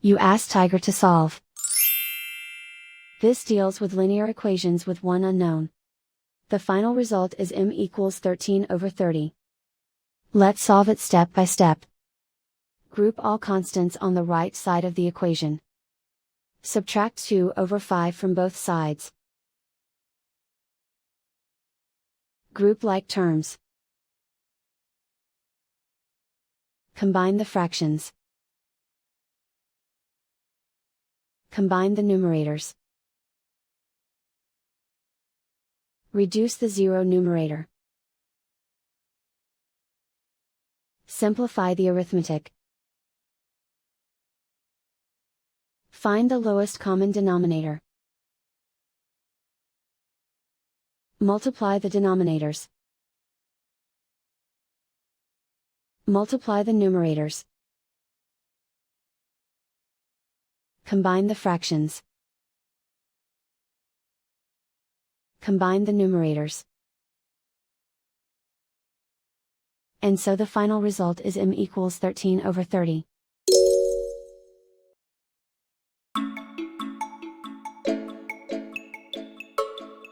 You ask Tiger to solve. This deals with linear equations with one unknown. The final result is m equals 13/30. Let's solve it step by step. Group all constants on the right side of the equation. Subtract 2/5 from both sides. Group like terms. Combine the fractions. Combine the numerators. Reduce the zero numerator. Simplify the arithmetic. Find the lowest common denominator. Multiply the denominators. Multiply the numerators. Combine the fractions. Combine the numerators. And so the final result is m equals 13/30.